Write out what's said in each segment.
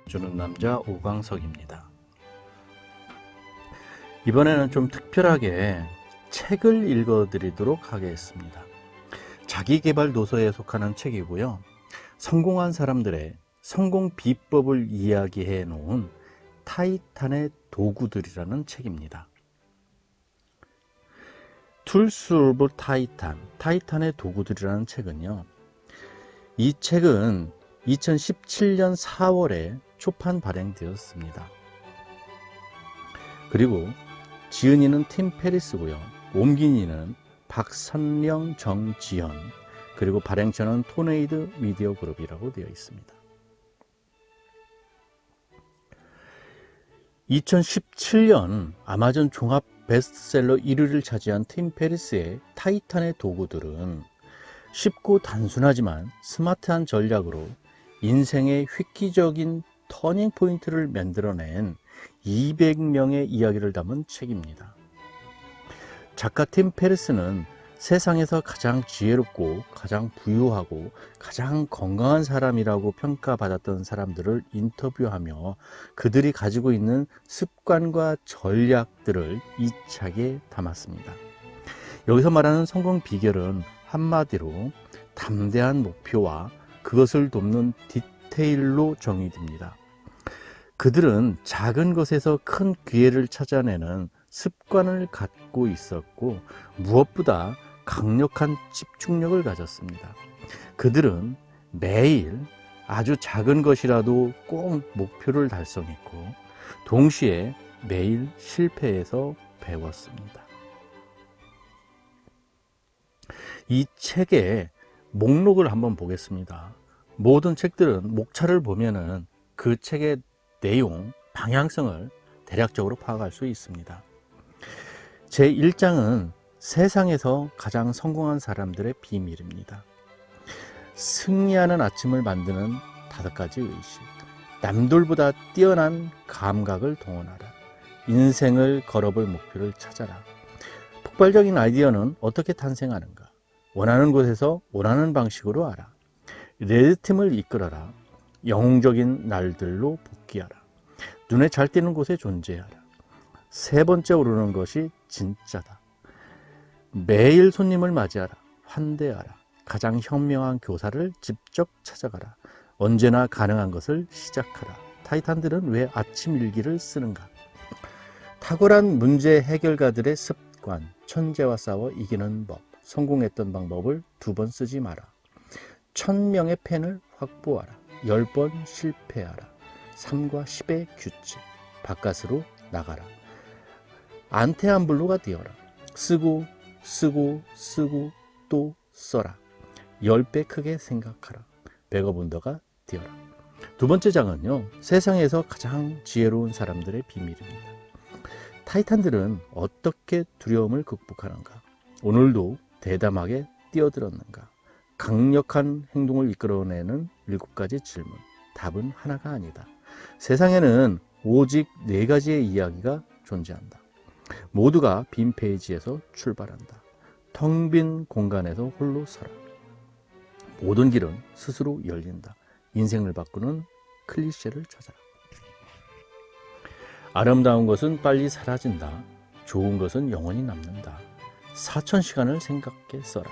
주는 남자 오광석입니다. 이번에는 좀 특별하게 책을 읽어드리도록 하겠습니다. 자기계발 도서에 속하는 책이고요. 성공한 사람들의 성공 비법을 이야기해 놓은 타이탄의 도구들이라는 책입니다. Tools of Titan, 타이탄의 도구들이라는 책은요. 이 책은 2017년 4월에 초판 발행되었습니다. 그리고 지은이는 팀 페리스고요. 옮긴이는 박선령, 정지현, 그리고 발행처는 토네이드 미디어 그룹이라고 되어 있습니다. 2017년 아마존 종합 베스트셀러 1위를 차지한 팀 페리스의 타이탄의 도구들은 쉽고 단순하지만 스마트한 전략으로 인생의 획기적인 터닝 포인트를 만들어낸 200명의 이야기를 담은 책입니다. 작가 팀 페리스는 세상에서 가장 지혜롭고 가장 부유하고 가장 건강한 사람이라고 평가받았던 사람들을 인터뷰하며 그들이 가지고 있는 습관과 전략들을 이 책에 담았습니다. 여기서 말하는 성공 비결은 한마디로 담대한 목표와 그것을 돕는 디테일로 정의됩니다. 그들은 작은 것에서 큰 기회를 찾아내는 습관을 갖고 있었고 무엇보다 강력한 집중력을 가졌습니다. 그들은 매일 아주 작은 것이라도 꼭 목표를 달성했고 동시에 매일 실패해서 배웠습니다. 이 책의 목록을 한번 보겠습니다. 모든 책들은 목차를 보면은 그 책의 내용, 방향성을 대략적으로 파악할 수 있습니다. 제1장은 세상에서 가장 성공한 사람들의 비밀입니다. 승리하는 아침을 만드는 5가지 의식, 남들보다 뛰어난 감각을 동원하라, 인생을 걸어볼 목표를 찾아라, 폭발적인 아이디어는 어떻게 탄생하는가, 원하는 곳에서 원하는 방식으로 알아, 레드팀을 이끌어라, 영웅적인 날들로 복귀하라, 눈에 잘 띄는 곳에 존재하라, 세 번째 오르는 것이 진짜다, 매일 손님을 맞이하라, 환대하라, 가장 현명한 교사를 직접 찾아가라, 언제나 가능한 것을 시작하라. 타이탄들은 왜 아침 일기를 쓰는가? 탁월한 문제 해결가들의 습관, 천재와 싸워 이기는 법, 성공했던 방법을 2번 쓰지 마라, 1000명의 팬을 확보하라, 10번 실패하라, 3과 10의 규칙, 바깥으로 나가라, 안테안블루가 되어라, 쓰고 또 써라, 10배 크게 생각하라, 백업운더가 되어라. 2번째 장은요, 세상에서 가장 지혜로운 사람들의 비밀입니다. 타이탄들은 어떻게 두려움을 극복하는가? 오늘도 대담하게 뛰어들었는가? 강력한 행동을 이끌어내는 7가지 질문. 답은 하나가 아니다. 세상에는 오직 4가지의 이야기가 존재한다. 모두가 빈 페이지에서 출발한다. 텅 빈 공간에서 홀로 서라. 모든 길은 스스로 열린다. 인생을 바꾸는 클리셰를 찾아라. 아름다운 것은 빨리 사라진다. 좋은 것은 영원히 남는다. 4000시간을 생각해 써라.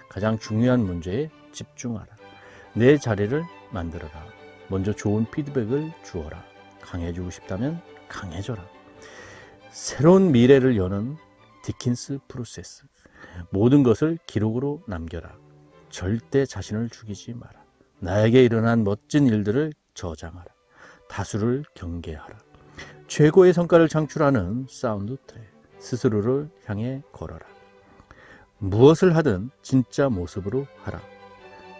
가장 중요한 문제에 집중하라. 내 자리를 만들어라. 먼저 좋은 피드백을 주어라. 강해지고 싶다면 강해져라. 새로운 미래를 여는 디킨스 프로세스. 모든 것을 기록으로 남겨라. 절대 자신을 죽이지 마라. 나에게 일어난 멋진 일들을 저장하라. 다수를 경계하라. 최고의 성과를 창출하는 사운드 트랙. 스스로를 향해 걸어라. 무엇을 하든 진짜 모습으로 하라.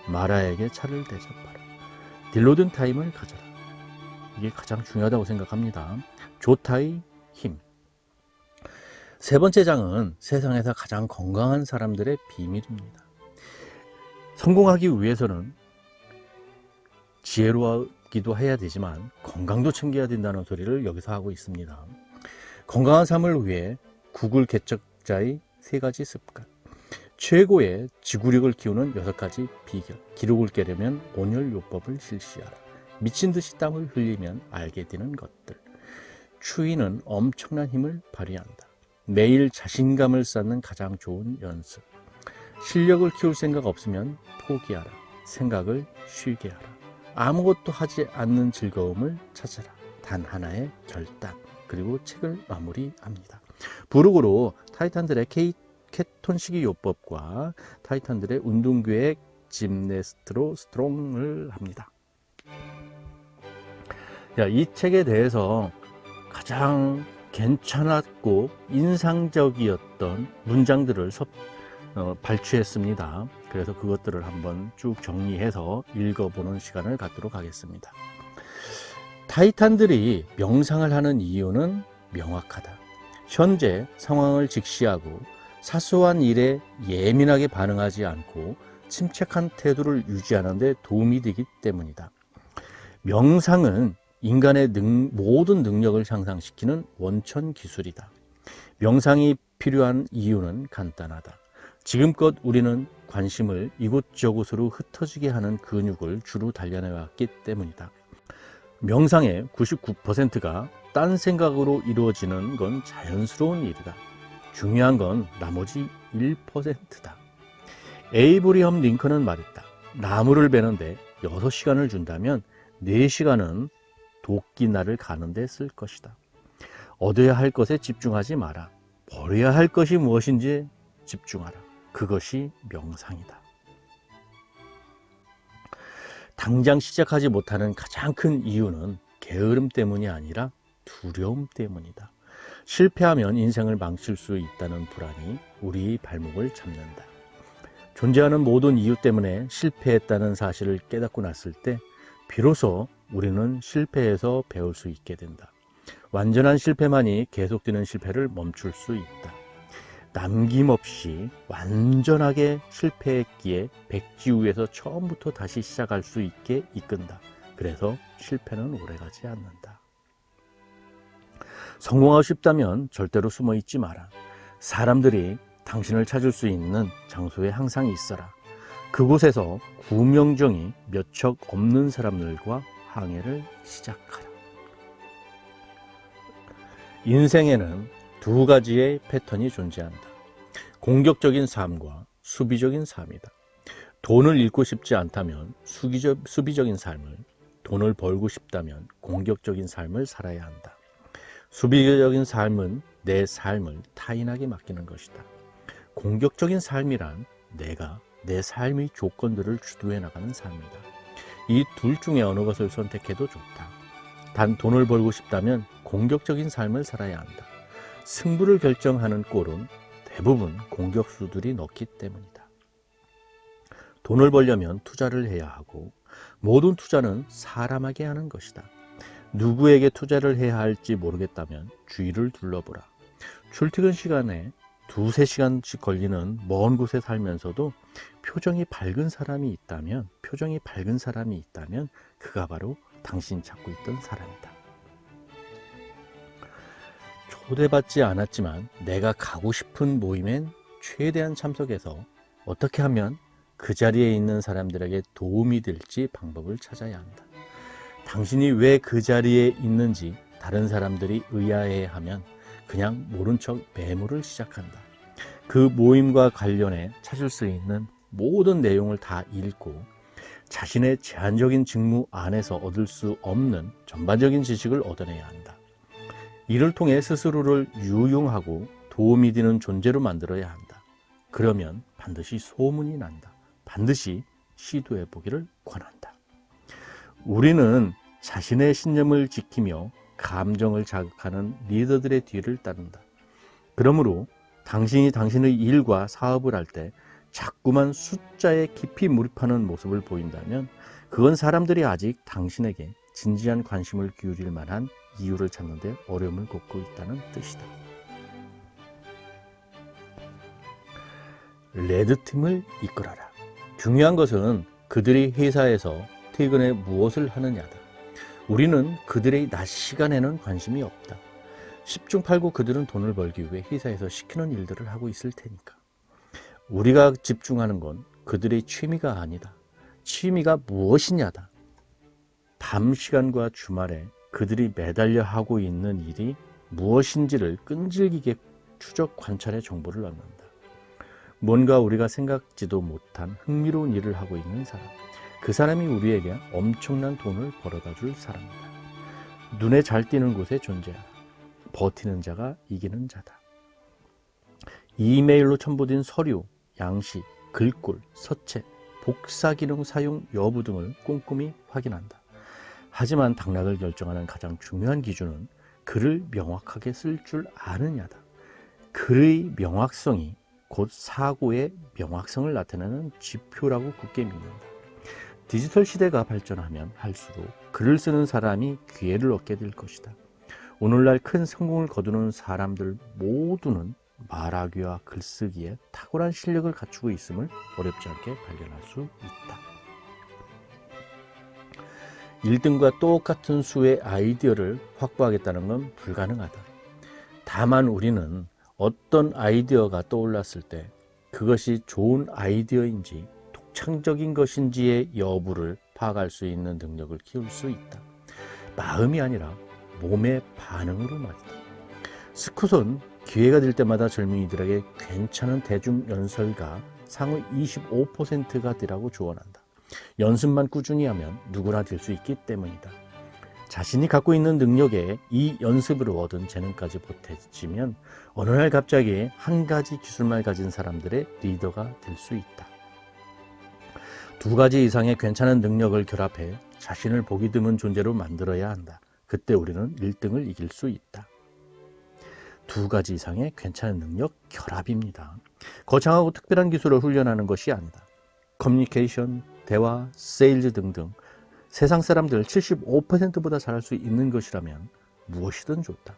마라에게 차를 대접하라. 딜로든 타임을 가져라. 이게 가장 중요하다고 생각합니다. 조타의 힘. 3번째 장은 세상에서 가장 건강한 사람들의 비밀입니다. 성공하기 위해서는 지혜로우기도 해야 되지만 건강도 챙겨야 된다는 소리를 여기서 하고 있습니다. 건강한 삶을 위해 구글 개척자의 3가지 습관, 최고의 지구력을 키우는 6가지 비결, 기록을 깨려면 온열요법을 실시하라, 미친 듯이 땀을 흘리면 알게 되는 것들. 추위는 엄청난 힘을 발휘한다. 매일 자신감을 쌓는 가장 좋은 연습. 실력을 키울 생각 없으면 포기하라. 생각을 쉬게 하라. 아무것도 하지 않는 즐거움을 찾아라. 단 하나의 결단. 그리고 책을 마무리합니다. 부록으로 타이탄들의 케톤식이 요법과 타이탄들의 운동계획 짐네스트로 스트롱을 합니다. 이 책에 대해서 가장 괜찮았고 인상적이었던 문장들을 발췌했습니다. 그래서 그것들을 한번 쭉 정리해서 읽어보는 시간을 갖도록 하겠습니다. 타이탄들이 명상을 하는 이유는 명확하다. 현재 상황을 직시하고 사소한 일에 예민하게 반응하지 않고 침착한 태도를 유지하는 데 도움이 되기 때문이다. 명상은 인간의 모든 능력을 향상시키는 원천 기술이다. 명상이 필요한 이유는 간단하다. 지금껏 우리는 관심을 이곳저곳으로 흩어지게 하는 근육을 주로 단련해왔기 때문이다. 명상의 99%가 딴 생각으로 이루어지는 건 자연스러운 일이다. 중요한 건 나머지 1%다. 에이브리엄 링컨은 말했다. 나무를 베는데 6시간을 준다면 4시간은 도끼날을 가는데 쓸 것이다. 얻어야 할 것에 집중하지 마라. 버려야 할 것이 무엇인지 집중하라. 그것이 명상이다. 당장 시작하지 못하는 가장 큰 이유는 게으름 때문이 아니라 두려움 때문이다. 실패하면 인생을 망칠 수 있다는 불안이 우리 발목을 잡는다. 존재하는 모든 이유 때문에 실패했다는 사실을 깨닫고 났을 때 비로소 우리는 실패에서 배울 수 있게 된다. 완전한 실패만이 계속되는 실패를 멈출 수 있다. 남김없이 완전하게 실패했기에 백지우에서 처음부터 다시 시작할 수 있게 이끈다. 그래서 실패는 오래가지 않는다. 성공하고 싶다면 절대로 숨어 있지 마라. 사람들이 당신을 찾을 수 있는 장소에 항상 있어라. 그곳에서 구명정이 몇 척 없는 사람들과 항해를 시작하라. 인생에는 두 가지의 패턴이 존재한다. 공격적인 삶과 수비적인 삶이다. 돈을 잃고 싶지 않다면 수비적인 삶을, 돈을 벌고 싶다면 공격적인 삶을 살아야 한다. 수비적인 삶은 내 삶을 타인에게 맡기는 것이다. 공격적인 삶이란 내가 내 삶의 조건들을 주도해 나가는 삶이다. 이 둘 중에 어느 것을 선택해도 좋다. 단 돈을 벌고 싶다면 공격적인 삶을 살아야 한다. 승부를 결정하는 골은 대부분 공격수들이 넣기 때문이다. 돈을 벌려면 투자를 해야 하고 모든 투자는 사람에게 하는 것이다. 누구에게 투자를 해야 할지 모르겠다면 주위를 둘러보라. 출퇴근 시간에 2-3시간씩 걸리는 먼 곳에 살면서도 표정이 밝은 사람이 있다면 그가 바로 당신이 찾고 있던 사람이다. 초대받지 않았지만 내가 가고 싶은 모임엔 최대한 참석해서 어떻게 하면 그 자리에 있는 사람들에게 도움이 될지 방법을 찾아야 한다. 당신이 왜 그 자리에 있는지 다른 사람들이 의아해하면 그냥 모른 척 메모를 시작한다. 그 모임과 관련해 찾을 수 있는 모든 내용을 다 읽고 자신의 제한적인 직무 안에서 얻을 수 없는 전반적인 지식을 얻어내야 한다. 이를 통해 스스로를 유용하고 도움이 되는 존재로 만들어야 한다. 그러면 반드시 소문이 난다. 반드시 시도해 보기를 권한다. 우리는 자신의 신념을 지키며 감정을 자극하는 리더들의 뒤를 따른다. 그러므로 당신이 당신의 일과 사업을 할 때 자꾸만 숫자에 깊이 몰입하는 모습을 보인다면 그건 사람들이 아직 당신에게 진지한 관심을 기울일 만한 이유를 찾는 데 어려움을 겪고 있다는 뜻이다. 레드팀을 이끌어라. 중요한 것은 그들이 회사에서 퇴근에 무엇을 하느냐다. 우리는 그들의 낮 시간에는 관심이 없다. 10중 8구 그들은 돈을 벌기 위해 회사에서 시키는 일들을 하고 있을 테니까. 우리가 집중하는 건 그들의 취미가 아니다. 취미가 무엇이냐다. 밤 시간과 주말에 그들이 매달려 하고 있는 일이 무엇인지를 끈질기게 추적 관찰해 정보를 얻는다. 뭔가 우리가 생각지도 못한 흥미로운 일을 하고 있는 사람, 그 사람이 우리에게 엄청난 돈을 벌어다 줄 사람이다. 눈에 잘 띄는 곳에 존재하라. 버티는 자가 이기는 자다. 이메일로 첨부된 서류, 양식, 글꼴, 서체, 복사 기능 사용 여부 등을 꼼꼼히 확인한다. 하지만 당락을 결정하는 가장 중요한 기준은 글을 명확하게 쓸 줄 아느냐다. 글의 명확성이 곧 사고의 명확성을 나타내는 지표라고 굳게 믿는다. 디지털 시대가 발전하면 할수록 글을 쓰는 사람이 기회를 얻게 될 것이다. 오늘날 큰 성공을 거두는 사람들 모두는 말하기와 글쓰기에 탁월한 실력을 갖추고 있음을 어렵지 않게 발견할 수 있다. 1등과 똑같은 수의 아이디어를 확보하겠다는 건 불가능하다. 다만 우리는 어떤 아이디어가 떠올랐을 때 그것이 좋은 아이디어인지 독창적인 것인지의 여부를 파악할 수 있는 능력을 키울 수 있다. 마음이 아니라 몸의 반응으로 말이다. 스콧은 기회가 될 때마다 젊은이들에게 괜찮은 대중연설가 상위 25%가 되라고 조언한다. 연습만 꾸준히 하면 누구나 될 수 있기 때문이다. 자신이 갖고 있는 능력에 이 연습으로 얻은 재능까지 보태지면 어느 날 갑자기 한 가지 기술만 가진 사람들의 리더가 될 수 있다. 두 가지 이상의 괜찮은 능력을 결합해 자신을 보기 드문 존재로 만들어야 한다. 그때 우리는 1등을 이길 수 있다. 두 가지 이상의 괜찮은 능력 결합입니다. 거창하고 특별한 기술을 훈련하는 것이 아니다. 커뮤니케이션, 대화, 세일즈 등등 세상 사람들 75%보다 잘할 수 있는 것이라면 무엇이든 좋다.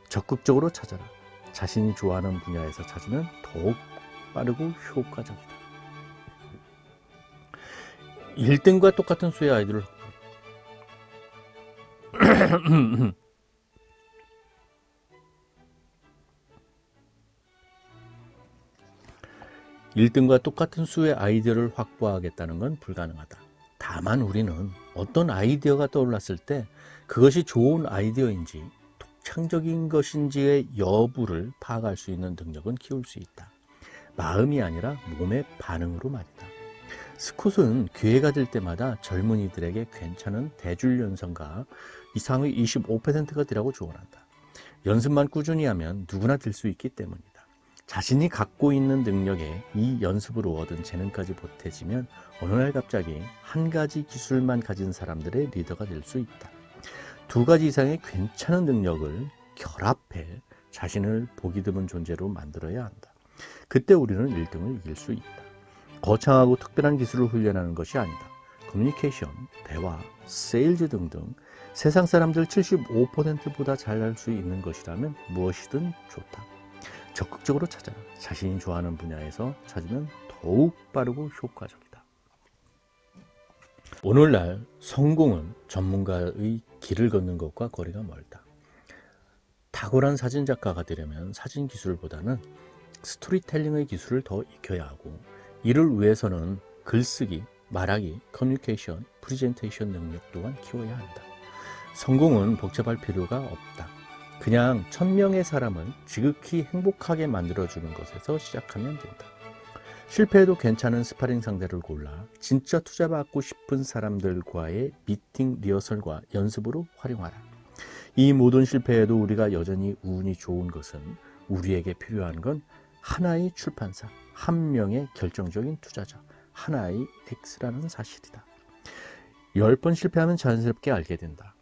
적극적으로 찾아라. 자신이 좋아하는 분야에서 찾으면 더욱 빠르고 효과적이다. 1등과 똑같은 수의 아이들을 1등과 똑같은 수의 아이디어를 확보하겠다는 건 불가능하다. 다만 우리는 어떤 아이디어가 떠올랐을 때 그것이 좋은 아이디어인지 독창적인 것인지의 여부를 파악할 수 있는 능력은 키울 수 있다. 마음이 아니라 몸의 반응으로 말이다. 스콧은 기회가 될 때마다 젊은이들에게 괜찮은 대줄연설가 이상의 25%가 되라고 조언한다. 연습만 꾸준히 하면 누구나 될 수 있기 때문이다. 자신이 갖고 있는 능력에 이 연습으로 얻은 재능까지 보태지면 어느 날 갑자기 한 가지 기술만 가진 사람들의 리더가 될 수 있다. 두 가지 이상의 괜찮은 능력을 결합해 자신을 보기 드문 존재로 만들어야 한다. 그때 우리는 1등을 이길 수 있다. 거창하고 특별한 기술을 훈련하는 것이 아니다. 커뮤니케이션, 대화, 세일즈 등등 세상 사람들 75%보다 잘할 수 있는 것이라면 무엇이든 좋다. 적극적으로 찾아라. 자신이 좋아하는 분야에서 찾으면 더욱 빠르고 효과적이다. 오늘날 성공은 전문가의 길을 걷는 것과 거리가 멀다. 탁월한 사진작가가 되려면 사진 기술보다는 스토리텔링의 기술을 더 익혀야 하고, 이를 위해서는 글쓰기, 말하기, 커뮤니케이션, 프레젠테이션 능력 또한 키워야 한다. 성공은 복잡할 필요가 없다. 그냥 1000명의 사람을 지극히 행복하게 만들어주는 것에서 시작하면 된다. 실패해도 괜찮은 스파링 상대를 골라 진짜 투자받고 싶은 사람들과의 미팅, 리허설과 연습으로 활용하라. 이 모든 실패에도 우리가 여전히 운이 좋은 것은 우리에게 필요한 건 하나의 출판사, 한 명의 결정적인 투자자, 하나의 X라는 사실이다. 10번 실패하면 자연스럽게 알게 된다.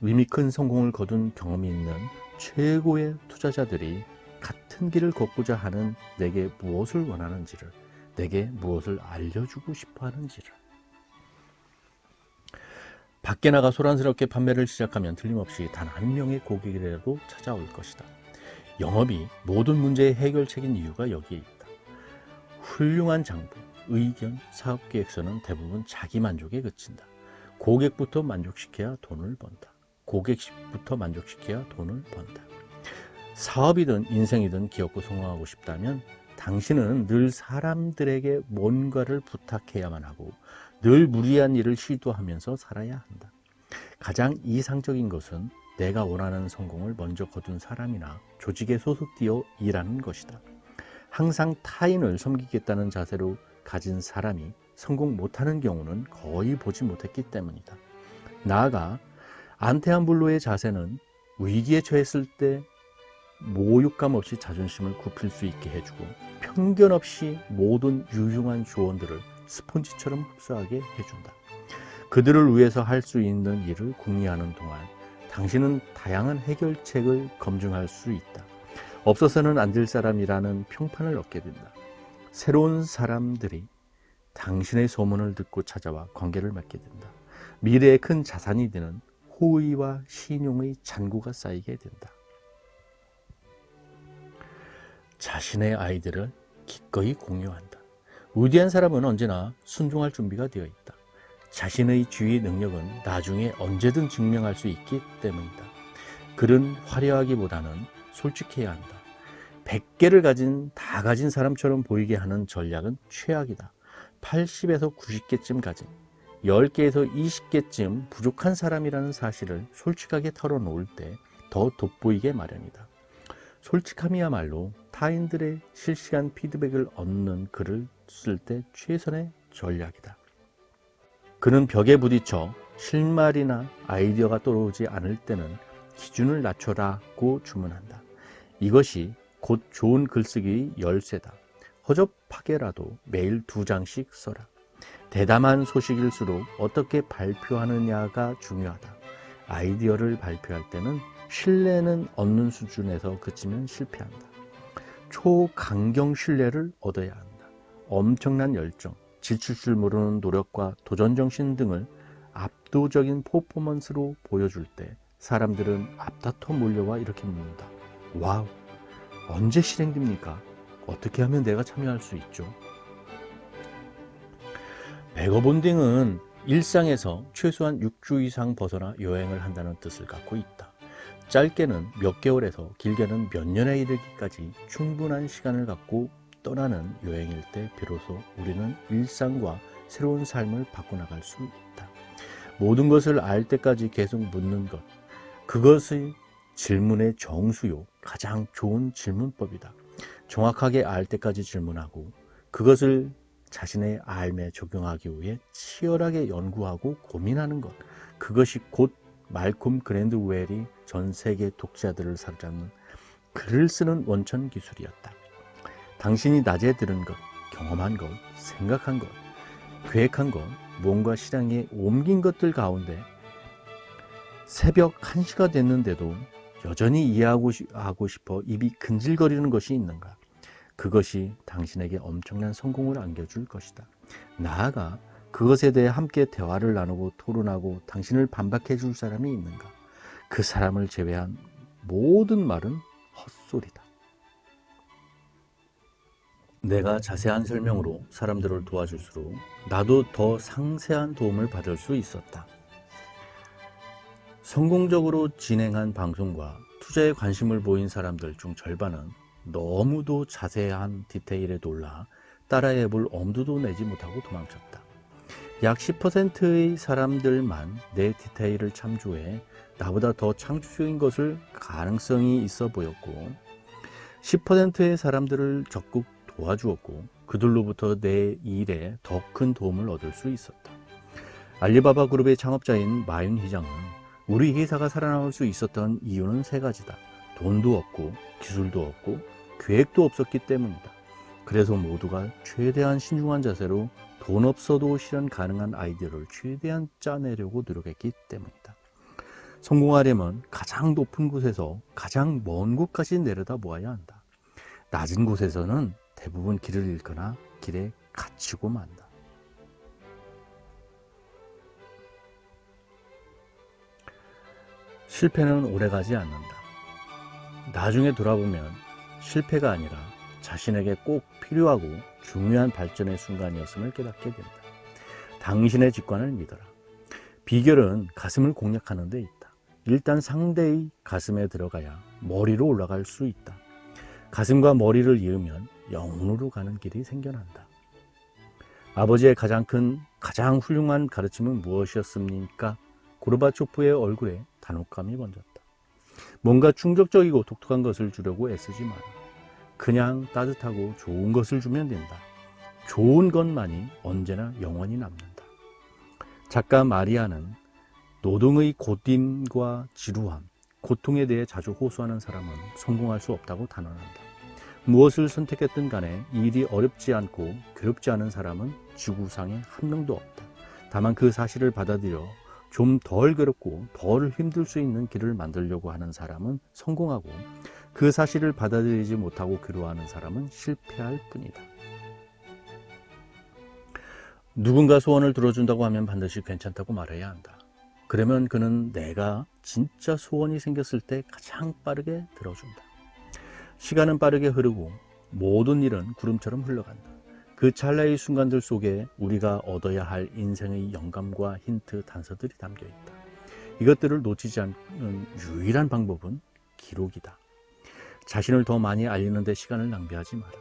의미 큰 성공을 거둔 경험이 있는 최고의 투자자들이 같은 길을 걷고자 하는 내게 무엇을 원하는지를, 내게 무엇을 알려주고 싶어 하는지를. 밖에 나가 소란스럽게 판매를 시작하면 틀림없이 단 한 명의 고객이라도 찾아올 것이다. 영업이 모든 문제의 해결책인 이유가 여기에 있다. 훌륭한 장부, 의견, 사업계획서는 대부분 자기 만족에 그친다. 고객부터 만족시켜야 돈을 번다. 고객부터 만족시켜야 돈을 번다. 사업이든 인생이든 기업고 성공하고 싶다면 당신은 늘 사람들에게 뭔가를 부탁해야만 하고 늘 무리한 일을 시도하면서 살아야 한다. 가장 이상적인 것은 내가 원하는 성공을 먼저 거둔 사람이나 조직에 소속되어 일하는 것이다. 항상 타인을 섬기겠다는 자세로 가진 사람이 성공 못하는 경우는 거의 보지 못했기 때문이다. 나아가 안테안불로의 자세는 위기에 처했을 때 모욕감 없이 자존심을 굽힐 수 있게 해주고 편견 없이 모든 유용한 조언들을 스폰지처럼 흡수하게 해준다. 그들을 위해서 할 수 있는 일을 궁리하는 동안 당신은 다양한 해결책을 검증할 수 있다. 없어서는 안 될 사람이라는 평판을 얻게 된다. 새로운 사람들이 당신의 소문을 듣고 찾아와 관계를 맺게 된다. 미래의 큰 자산이 되는 호의와 신용의 잔고가 쌓이게 된다. 자신의 아이디어를 기꺼이 공유한다. 위대한 사람은 언제나 순종할 준비가 되어 있다. 자신의 지휘 능력은 나중에 언제든 증명할 수 있기 때문이다. 그는 화려하기보다는 솔직해야 한다. 100개를 다 가진 사람처럼 보이게 하는 전략은 최악이다. 80에서 90개쯤 가진, 10개에서 20개쯤 부족한 사람이라는 사실을 솔직하게 털어놓을 때 더 돋보이게 마련이다. 솔직함이야말로 타인들의 실시간 피드백을 얻는 글을 쓸 때 최선의 전략이다. 그는 벽에 부딪혀 실말이나 아이디어가 떠오르지 않을 때는 기준을 낮춰라고 주문한다. 이것이 곧 좋은 글쓰기의 열쇠다. 허접하게라도 매일 2장씩 써라. 대담한 소식일수록 어떻게 발표하느냐가 중요하다. 아이디어를 발표할 때는 신뢰는 얻는 수준에서 그치면 실패한다. 초강경 신뢰를 얻어야 한다. 엄청난 열정, 지칠 줄 모르는 노력과 도전정신 등을 압도적인 퍼포먼스로 보여줄 때 사람들은 앞다퉈 몰려와 이렇게 묻는다. 와우, 언제 실행됩니까? 어떻게 하면 내가 참여할 수 있죠? 베거본딩은 일상에서 최소한 6주 이상 벗어나 여행을 한다는 뜻을 갖고 있다. 짧게는 몇 개월에서 길게는 몇 년에 이르기까지 충분한 시간을 갖고 떠나는 여행일 때 비로소 우리는 일상과 새로운 삶을 바꿔나갈 수 있다. 모든 것을 알 때까지 계속 묻는 것, 그것이 질문의 정수요, 가장 좋은 질문법이다. 정확하게 알 때까지 질문하고 그것을 자신의 삶에 적용하기 위해 치열하게 연구하고 고민하는 것, 그것이 곧 말콤 그랜드웰이 전 세계 독자들을 사로잡는 글을 쓰는 원천 기술이었다. 당신이 낮에 들은 것, 경험한 것, 생각한 것, 계획한 것, 무언가 실행에 옮긴 것들 가운데 새벽 1시가 됐는데도 여전히 이해하고 싶어 입이 근질거리는 것이 있는가? 그것이 당신에게 엄청난 성공을 안겨줄 것이다. 나아가 그것에 대해 함께 대화를 나누고 토론하고 당신을 반박해 줄 사람이 있는가? 그 사람을 제외한 모든 말은 헛소리다. 내가 자세한 설명으로 사람들을 도와줄수록 나도 더 상세한 도움을 받을 수 있었다. 성공적으로 진행한 방송과 투자에 관심을 보인 사람들 중 절반은 너무도 자세한 디테일에 놀라 따라해볼 엄두도 내지 못하고 도망쳤다. 약 10%의 사람들만 내 디테일을 참조해 나보다 더 창조적인 것을 가능성이 있어 보였고 10%의 사람들을 적극 도와주었고 그들로부터 내 일에 더 큰 도움을 얻을 수 있었다. 알리바바 그룹의 창업자인 마윤 회장은 우리 회사가 살아남을 수 있었던 이유는 3가지다. 돈도 없고 기술도 없고 계획도 없었기 때문이다. 그래서 모두가 최대한 신중한 자세로 돈 없어도 실현 가능한 아이디어를 최대한 짜내려고 노력했기 때문이다. 성공하려면 가장 높은 곳에서 가장 먼 곳까지 내려다 보아야 한다. 낮은 곳에서는 대부분 길을 잃거나 길에 갇히고 만다. 실패는 오래가지 않는다. 나중에 돌아보면 실패가 아니라 자신에게 꼭 필요하고 중요한 발전의 순간이었음을 깨닫게 된다. 당신의 직관을 믿어라. 비결은 가슴을 공략하는 데 있다. 일단 상대의 가슴에 들어가야 머리로 올라갈 수 있다. 가슴과 머리를 이으면 영으로 가는 길이 생겨난다. 아버지의 가장 훌륭한 가르침은 무엇이었습니까? 고르바초프의 얼굴에 단혹감이 번졌다. 뭔가 충격적이고 독특한 것을 주려고 애쓰지 마라. 그냥 따뜻하고 좋은 것을 주면 된다. 좋은 것만이 언제나 영원히 남는다. 작가 마리아는 노동의 고됨과 지루함, 고통에 대해 자주 호소하는 사람은 성공할 수 없다고 단언한다. 무엇을 선택했든 간에 이 일이 어렵지 않고 괴롭지 않은 사람은 지구상에 한 명도 없다. 다만 그 사실을 받아들여 좀 덜 괴롭고 덜 힘들 수 있는 길을 만들려고 하는 사람은 성공하고, 그 사실을 받아들이지 못하고 괴로워하는 사람은 실패할 뿐이다. 누군가 소원을 들어준다고 하면 반드시 괜찮다고 말해야 한다. 그러면 그는 내가 진짜 소원이 생겼을 때 가장 빠르게 들어준다. 시간은 빠르게 흐르고 모든 일은 구름처럼 흘러간다. 그 찰나의 순간들 속에 우리가 얻어야 할 인생의 영감과 힌트 단서들이 담겨 있다. 이것들을 놓치지 않는 유일한 방법은 기록이다. 자신을 더 많이 알리는 데 시간을 낭비하지 마라.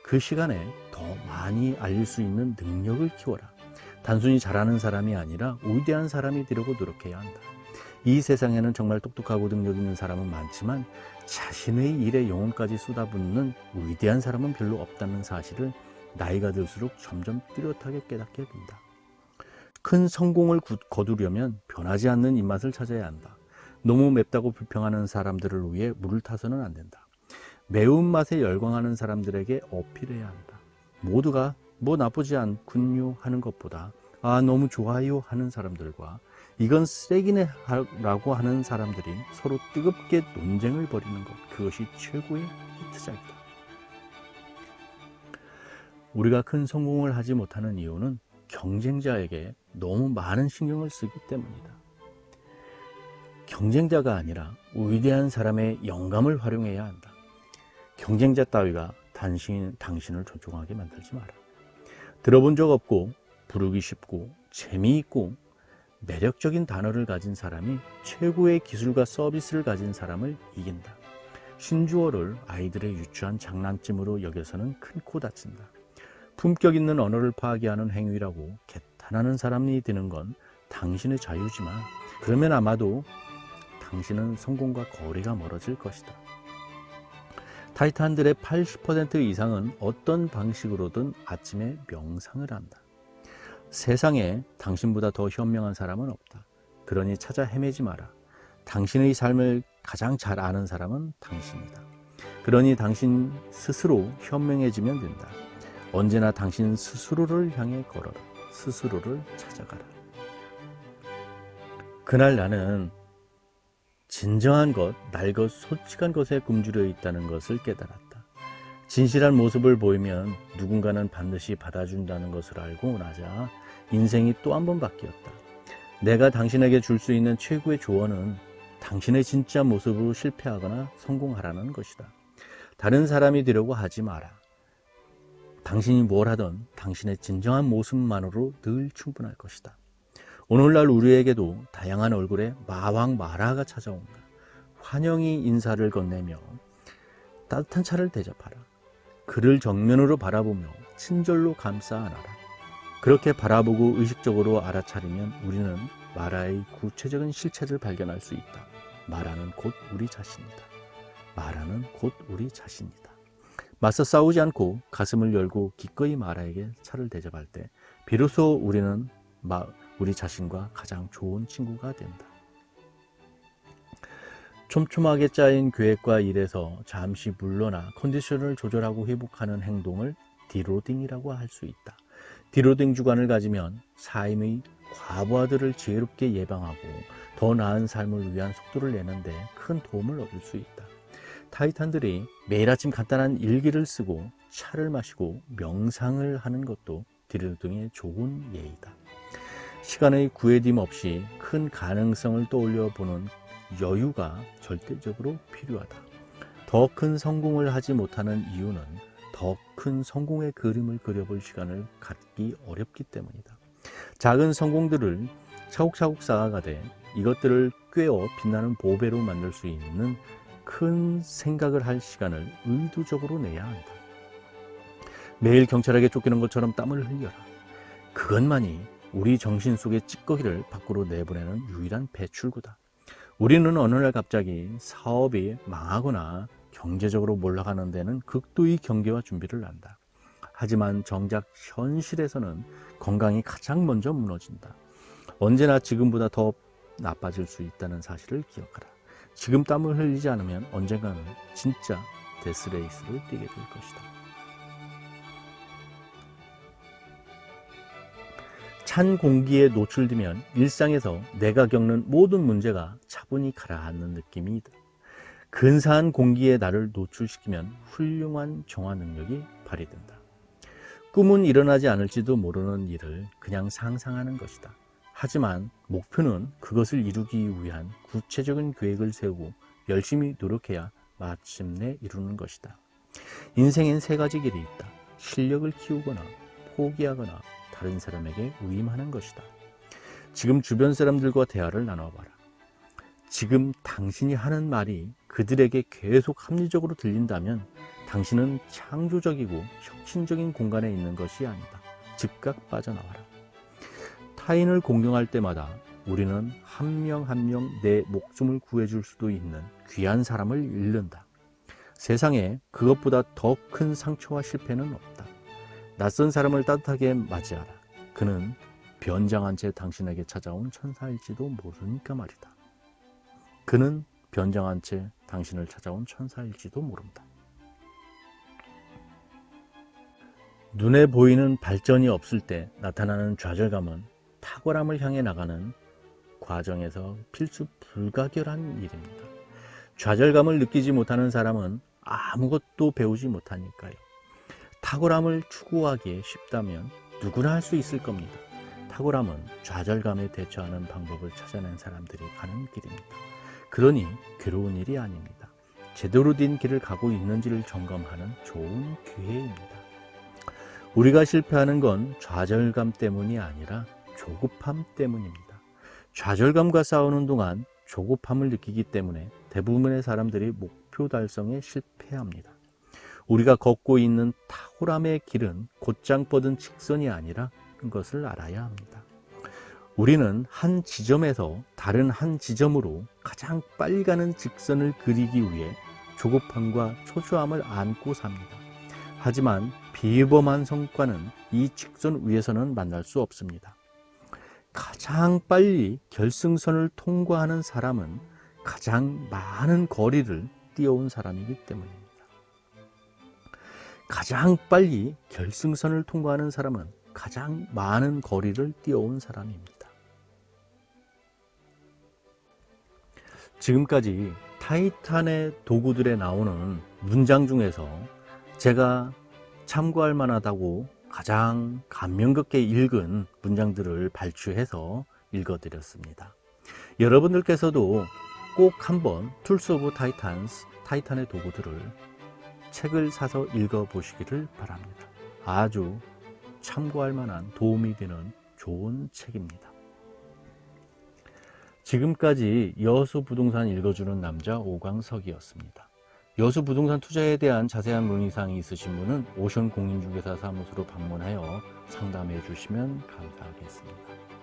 그 시간에 더 많이 알릴 수 있는 능력을 키워라. 단순히 잘하는 사람이 아니라 위대한 사람이 되려고 노력해야 한다. 이 세상에는 정말 똑똑하고 능력 있는 사람은 많지만 자신의 일에 영혼까지 쏟아붓는 위대한 사람은 별로 없다는 사실을 나이가 들수록 점점 뚜렷하게 깨닫게 된다. 큰 성공을 거두려면 변하지 않는 입맛을 찾아야 한다. 너무 맵다고 불평하는 사람들을 위해 물을 타서는 안 된다. 매운맛에 열광하는 사람들에게 어필해야 한다. 모두가 뭐 나쁘지 않군요 하는 것보다 너무 좋아요 하는 사람들과 이건 쓰레기네 라고 하는 사람들이 서로 뜨겁게 논쟁을 벌이는 것, 그것이 최고의 히트작이다. 우리가 큰 성공을 하지 못하는 이유는 경쟁자에게 너무 많은 신경을 쓰기 때문이다. 경쟁자가 아니라 위대한 사람의 영감을 활용해야 한다. 경쟁자 따위가 당신을 존중하게 만들지 마라. 들어본 적 없고 부르기 쉽고 재미있고 매력적인 단어를 가진 사람이 최고의 기술과 서비스를 가진 사람을 이긴다. 신조어를 아이들의 유치한 장난쯤으로 여겨서는 큰 코 다친다. 품격 있는 언어를 파괴하는 행위라고 개탄하는 사람이 되는 건 당신의 자유지만, 그러면 아마도 당신은 성공과 거리가 멀어질 것이다. 타이탄들의 80% 이상은 어떤 방식으로든 아침에 명상을 한다. 세상에 당신보다 더 현명한 사람은 없다. 그러니 찾아 헤매지 마라. 당신의 삶을 가장 잘 아는 사람은 당신이다. 그러니 당신 스스로 현명해지면 된다. 언제나 당신 스스로를 향해 걸어라. 스스로를 찾아가라. 그날 나는 진정한 것, 날 것, 솔직한 것에 굶주려 있다는 것을 깨달았다. 진실한 모습을 보이면 누군가는 반드시 받아준다는 것을 알고 나자 인생이 또 한 번 바뀌었다. 내가 당신에게 줄 수 있는 최고의 조언은 당신의 진짜 모습으로 실패하거나 성공하라는 것이다. 다른 사람이 되려고 하지 마라. 당신이 뭘 하든 당신의 진정한 모습만으로 늘 충분할 것이다. 오늘날 우리에게도 다양한 얼굴의 마왕 마라가 찾아온다. 환영의 인사를 건네며 따뜻한 차를 대접하라. 그를 정면으로 바라보며 친절로 감싸 안아라. 그렇게 바라보고 의식적으로 알아차리면 우리는 마라의 구체적인 실체를 발견할 수 있다. 마라는 곧 우리 자신이다. 마라는 곧 우리 자신이다. 맞서 싸우지 않고 가슴을 열고 기꺼이 마라에게 차를 대접할 때 비로소 우리는 우리 자신과 가장 좋은 친구가 된다. 촘촘하게 짜인 계획과 일에서 잠시 물러나 컨디션을 조절하고 회복하는 행동을 디로딩이라고 할 수 있다. 디로딩 주관을 가지면 삶의 과부하들을 지혜롭게 예방하고 더 나은 삶을 위한 속도를 내는데 큰 도움을 얻을 수 있다. 타이탄들이 매일 아침 간단한 일기를 쓰고 차를 마시고 명상을 하는 것도 디로딩의 좋은 예이다. 시간의 구애딤 없이 큰 가능성을 떠올려 보는 여유가 절대적으로 필요하다. 더 큰 성공을 하지 못하는 이유는 더 큰 성공의 그림을 그려볼 시간을 갖기 어렵기 때문이다. 작은 성공들을 차곡차곡 쌓아가되 이것들을 꿰어 빛나는 보배로 만들 수 있는 큰 생각을 할 시간을 의도적으로 내야 한다. 매일 경찰에게 쫓기는 것처럼 땀을 흘려라. 그것만이 우리 정신 속의 찌꺼기를 밖으로 내보내는 유일한 배출구다. 우리는 어느 날 갑자기 사업이 망하거나 경제적으로 몰락하는 데는 극도의 경계와 준비를 한다. 하지만 정작 현실에서는 건강이 가장 먼저 무너진다. 언제나 지금보다 더 나빠질 수 있다는 사실을 기억하라. 지금 땀을 흘리지 않으면 언젠가는 진짜 데스레이스를 뛰게 될 것이다. 찬 공기에 노출되면 일상에서 내가 겪는 모든 문제가 차분히 가라앉는 느낌이다. 근사한 공기에 나를 노출시키면 훌륭한 정화 능력이 발휘된다. 꿈은 일어나지 않을지도 모르는 일을 그냥 상상하는 것이다. 하지만 목표는 그것을 이루기 위한 구체적인 계획을 세우고 열심히 노력해야 마침내 이루는 것이다. 인생엔 세 가지 길이 있다. 실력을 키우거나 포기하거나 다른 사람에게 위임하는 것이다. 지금 주변 사람들과 대화를 나눠봐라. 지금 당신이 하는 말이 그들에게 계속 합리적으로 들린다면 당신은 창조적이고 혁신적인 공간에 있는 것이 아니다. 즉각 빠져나와라. 타인을 공경할 때마다 우리는 한 명 한 명 내 목숨을 구해줄 수도 있는 귀한 사람을 잃는다. 세상에 그것보다 더 큰 상처와 실패는 없다. 낯선 사람을 따뜻하게 맞이하라. 그는 변장한 채 당신에게 찾아온 천사일지도 모르니까 말이다. 그는 변장한 채 당신을 찾아온 천사일지도 모른다. 눈에 보이는 발전이 없을 때 나타나는 좌절감은 탁월함을 향해 나가는 과정에서 필수 불가결한 일입니다. 좌절감을 느끼지 못하는 사람은 아무것도 배우지 못하니까요. 탁월함을 추구하기에 쉽다면 누구나 할 수 있을 겁니다. 탁월함은 좌절감에 대처하는 방법을 찾아낸 사람들이 가는 길입니다. 그러니 괴로운 일이 아닙니다. 제대로 된 길을 가고 있는지를 점검하는 좋은 기회입니다. 우리가 실패하는 건 좌절감 때문이 아니라 조급함 때문입니다. 좌절감과 싸우는 동안 조급함을 느끼기 때문에 대부분의 사람들이 목표 달성에 실패합니다. 우리가 걷고 있는 탁월함의 길은 곧장 뻗은 직선이 아니라 것을 알아야 합니다. 우리는 한 지점에서 다른 한 지점으로 가장 빨리 가는 직선을 그리기 위해 조급함과 초조함을 안고 삽니다. 하지만 비범한 성과는 이 직선 위에서는 만날 수 없습니다. 가장 빨리 결승선을 통과하는 사람은 가장 많은 거리를 뛰어온 사람이기 때문입니다. 가장 빨리 결승선을 통과하는 사람은 가장 많은 거리를 뛰어온 사람입니다. 지금까지 타이탄의 도구들에 나오는 문장 중에서 제가 참고할 만하다고 가장 감명 깊게 읽은 문장들을 발췌해서 읽어드렸습니다. 여러분들께서도 꼭 한번 툴스 오브 타이탄스, 타이탄의 도구들을 책을 사서 읽어보시기를 바랍니다. 아주 참고할 만한 도움이 되는 좋은 책입니다. 지금까지 여수부동산 읽어주는 남자 오광석이었습니다. 여수부동산 투자에 대한 자세한 문의사항이 있으신 분은 오션 공인중개사 사무소로 방문하여 상담해 주시면 감사하겠습니다.